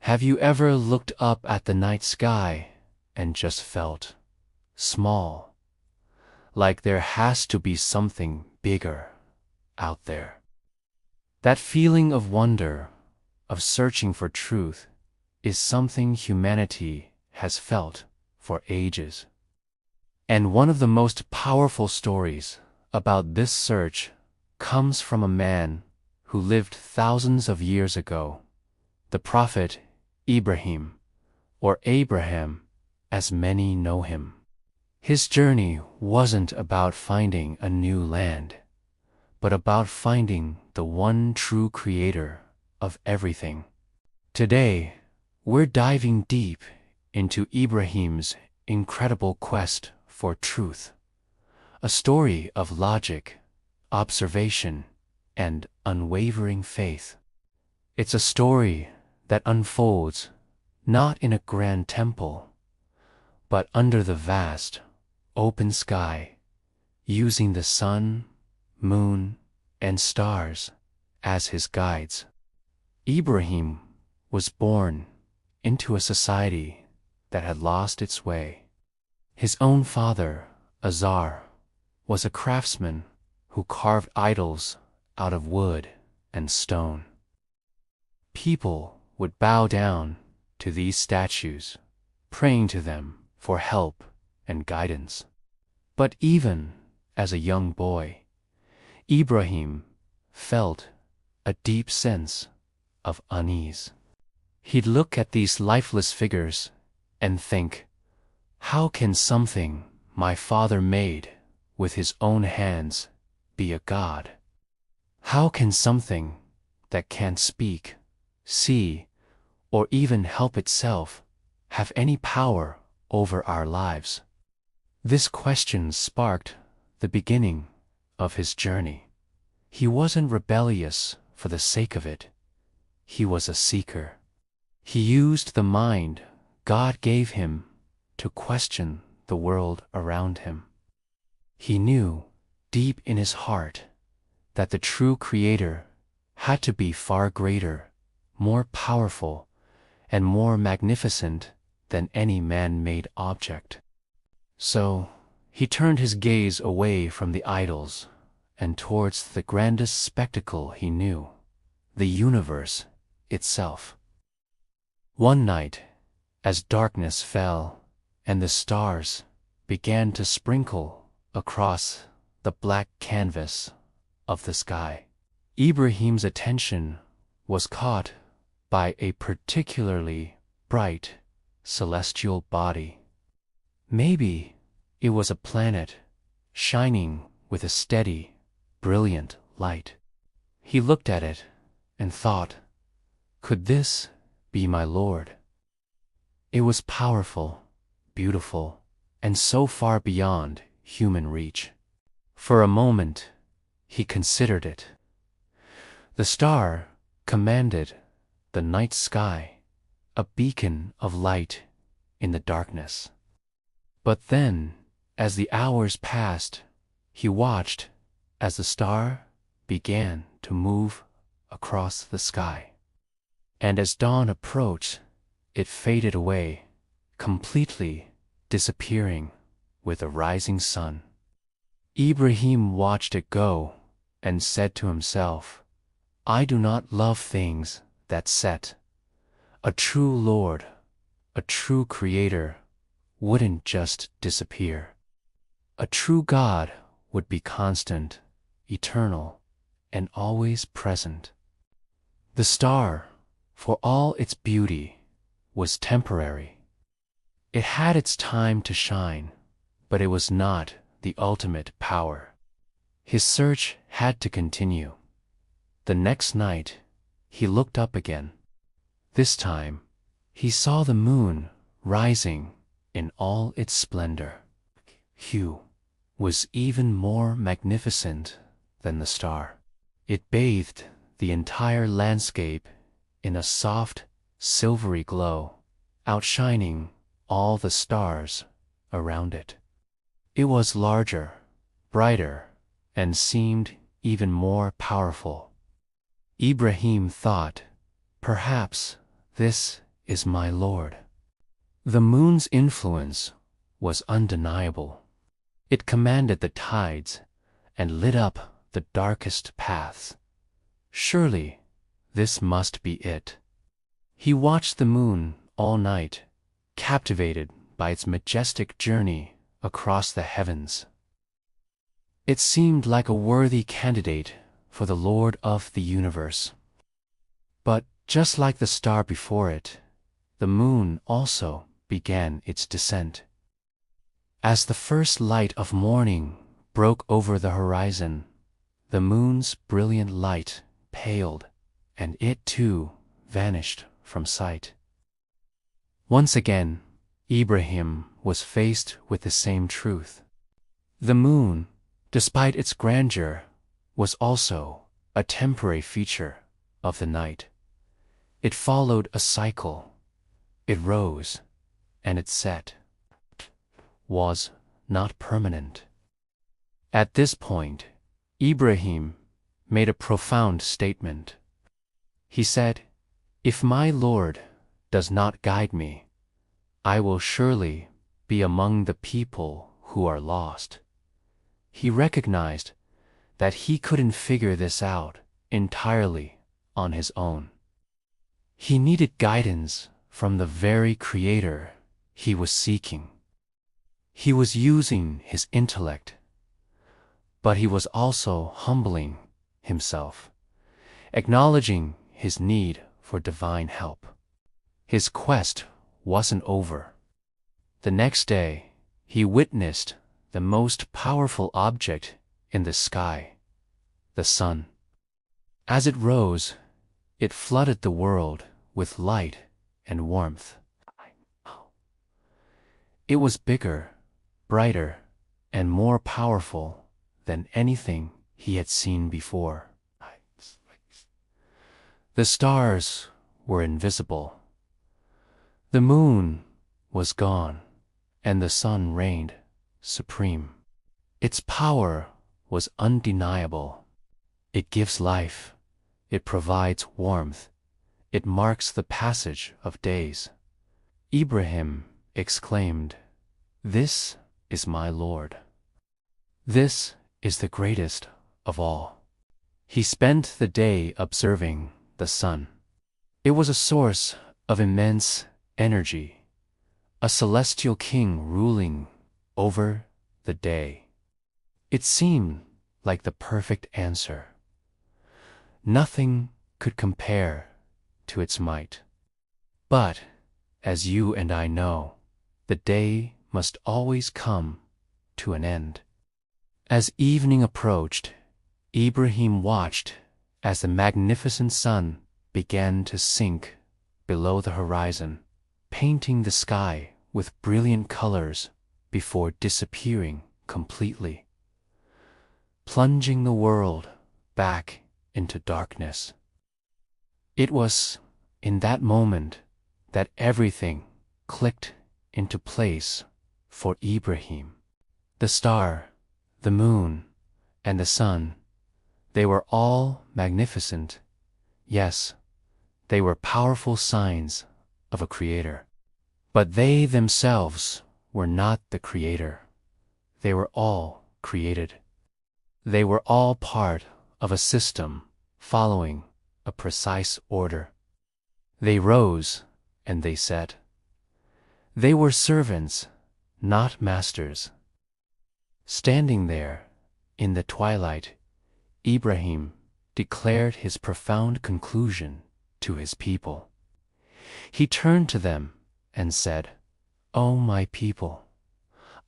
Have you ever looked up at the night sky and just felt small, like there has to be something bigger out there? That feeling of wonder, of searching for truth, is something humanity has felt for ages. And one of the most powerful stories about this search comes from a man who lived thousands of years ago, the prophet Ibrahim, or Abraham, as many know him. His journey wasn't about finding a new land, but about finding the one true creator of everything. Today, we're diving deep into Ibrahim's incredible quest for truth, a story of logic, observation, and unwavering faith. It's a story that unfolds not in a grand temple, but under the vast, open sky, using the sun, moon, and stars as his guides. Ibrahim was born into a society that had lost its way. His own father, Azar, was a craftsman who carved idols out of wood and stone. People would bow down to these statues, praying to them for help and guidance. But even as a young boy, Ibrahim felt a deep sense of unease. He'd look at these lifeless figures and think, how can something my father made with his own hands be a god? How can something that can't speak, see, or even help itself have any power over our lives? This question sparked the beginning of his journey. He wasn't rebellious for the sake of it. He was a seeker. He used the mind God gave him to question the world around him. He knew, deep in his heart, that the true Creator had to be far greater, more powerful, and more magnificent than any man-made object. So, he turned his gaze away from the idols and towards the grandest spectacle he knew, the universe itself. One night, as darkness fell and the stars began to sprinkle across the black canvas of the sky, Ibrahim's attention was caught by a particularly bright celestial body. Maybe it was a planet shining with a steady, brilliant light. He looked at it and thought, could this be my Lord? It was powerful, beautiful, and so far beyond human reach. For a moment, he considered it. The star commanded the night sky, a beacon of light in the darkness. But then, as the hours passed, he watched as the star began to move across the sky. And as dawn approached, it faded away, completely disappearing with the rising sun. Ibrahim watched it go and said to himself, I do not love things that set. A true Lord, a true Creator, wouldn't just disappear. A true God would be constant, eternal, and always present. The star, for all its beauty, was temporary. It had its time to shine, but it was not the ultimate power. His search had to continue. The next night, he looked up again. This time, he saw the moon rising in all its splendor. Hue was even more magnificent than the star. It bathed the entire landscape in a soft, silvery glow, outshining all the stars around it. It was larger, brighter, and seemed even more powerful. Ibrahim thought, perhaps this is my Lord." The moon's influence was undeniable. It commanded the tides and lit up the darkest paths. Surely, this must be it. He watched the moon all night, captivated by its majestic journey across the heavens. It seemed like a worthy candidate for the Lord of the universe. But just like the star before it, the moon also began its descent. As the first light of morning broke over the horizon, the moon's brilliant light paled, and it too vanished from sight. Once again, Ibrahim was faced with the same truth. The moon, despite its grandeur, was also a temporary feature of the night. It followed a cycle. It rose and it set. Was not permanent. At this point, Ibrahim made a profound statement. He said, "If my Lord does not guide me, I will surely be among the people who are lost." He recognized that he couldn't figure this out entirely on his own. He needed guidance from the very Creator he was seeking. He was using his intellect, but he was also humbling himself, acknowledging his need for divine help. His quest wasn't over. The next day, he witnessed the most powerful object in the sky, the sun. As it rose, it flooded the world with light and warmth. It was bigger, brighter, and more powerful than anything he had seen before. The stars were invisible. The moon was gone, and the sun reigned supreme. Its power was undeniable. It gives life. It provides warmth. It marks the passage of days. Ibrahim exclaimed, "This is my Lord. This is the greatest of all." He spent the day observing the sun. It was a source of immense energy, a celestial king ruling over the day. It seemed like the perfect answer. Nothing could compare to its might. But, as you and I know, the day must always come to an end. As evening approached, Ibrahim watched as the magnificent sun began to sink below the horizon, painting the sky with brilliant colors before disappearing completely, plunging the world back into darkness. It was in that moment that everything clicked into place for Ibrahim. The star, the moon, and the sun, they were all magnificent. Yes, they were powerful signs of a creator. But they themselves were not the creator. They were all created. They were all part of a system following a precise order. They rose and they set. They were servants, not masters. Standing there in the twilight, Ibrahim declared his profound conclusion to his people. He turned to them and said, "O my people,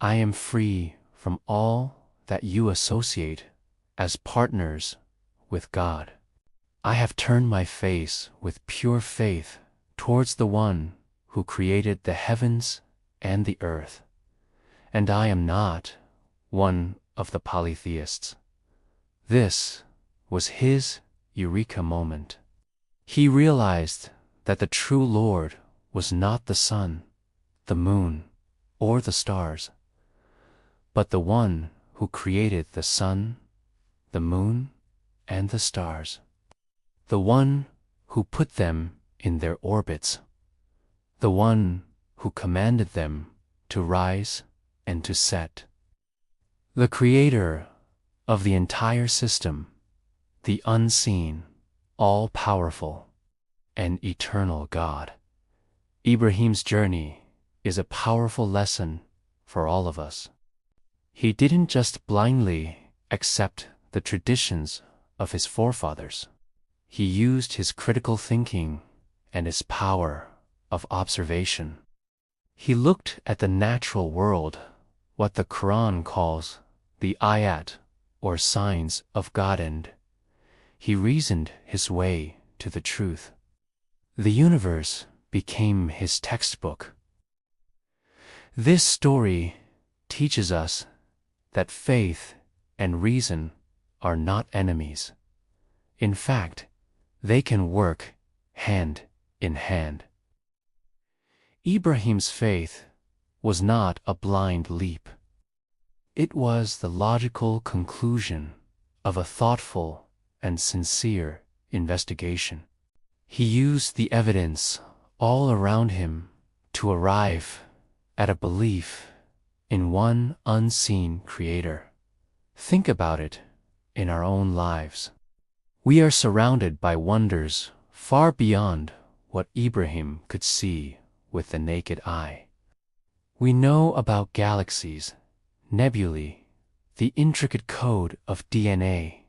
I am free from all that you associate as partners with God. I have turned my face with pure faith towards the one who created the heavens and the earth, and I am not one of the polytheists." This was his eureka moment. He realized that the true Lord was not the sun, the moon, or the stars, but the one who created the sun, the moon, and the stars, the one who put them in their orbits, the one who commanded them to rise and to set. The creator of the entire system, the unseen, all-powerful, and eternal God. Ibrahim's journey is a powerful lesson for all of us. He didn't just blindly accept the traditions of his forefathers. He used his critical thinking and his power of observation. He looked at the natural world, what the Quran calls the ayat, or signs of God, and he reasoned his way to the truth. The universe became his textbook. This story teaches us that faith and reason are not enemies. In fact, they can work hand in hand. Ibrahim's faith was not a blind leap. It was the logical conclusion of a thoughtful and sincere investigation. He used the evidence all around him to arrive at a belief in one unseen creator. Think about it in our own lives. We are surrounded by wonders far beyond what Ibrahim could see with the naked eye. We know about galaxies, nebulae, the intricate code of DNA,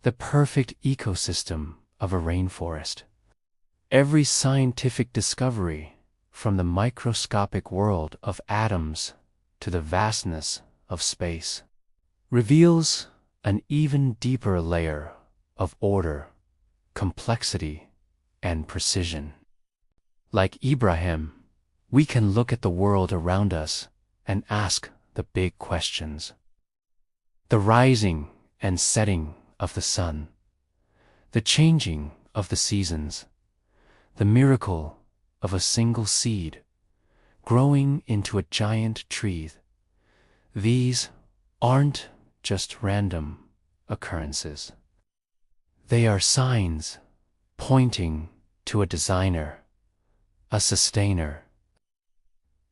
the perfect ecosystem of a rainforest. Every scientific discovery, from the microscopic world of atoms to the vastness of space, reveals an even deeper layer of order, complexity, and precision. Like Ibrahim, we can look at the world around us and ask the big questions. The rising and setting of the sun, the changing of the seasons, the miracle of a single seed growing into a giant tree. These aren't just random occurrences. They are signs pointing to a designer, a sustainer.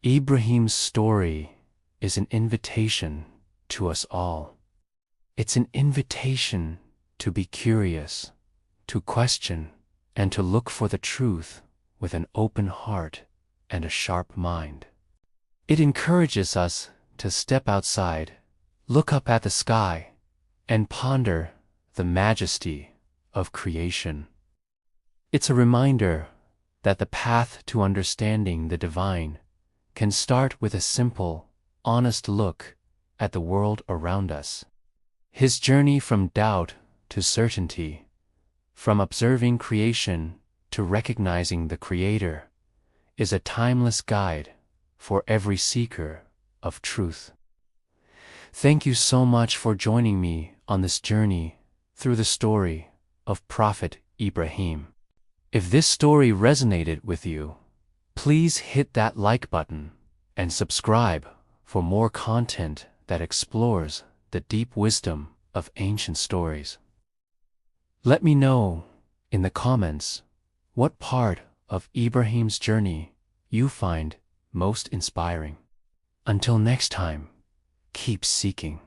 Ibrahim's story is an invitation to us all. It's an invitation to be curious, to question, and to look for the truth with an open heart and a sharp mind. It encourages us to step outside, look up at the sky, and ponder the majesty of creation. It's a reminder that the path to understanding the divine can start with a simple, honest look at the world around us. His journey from doubt to certainty, from observing creation to recognizing the Creator, is a timeless guide for every seeker of truth. Thank you so much for joining me on this journey through the story of Prophet Ibrahim. If this story resonated with you, please hit that like button and subscribe for more content that explores the deep wisdom of ancient stories. Let me know in the comments what part of Ibrahim's journey you find most inspiring. Until next time, keep seeking.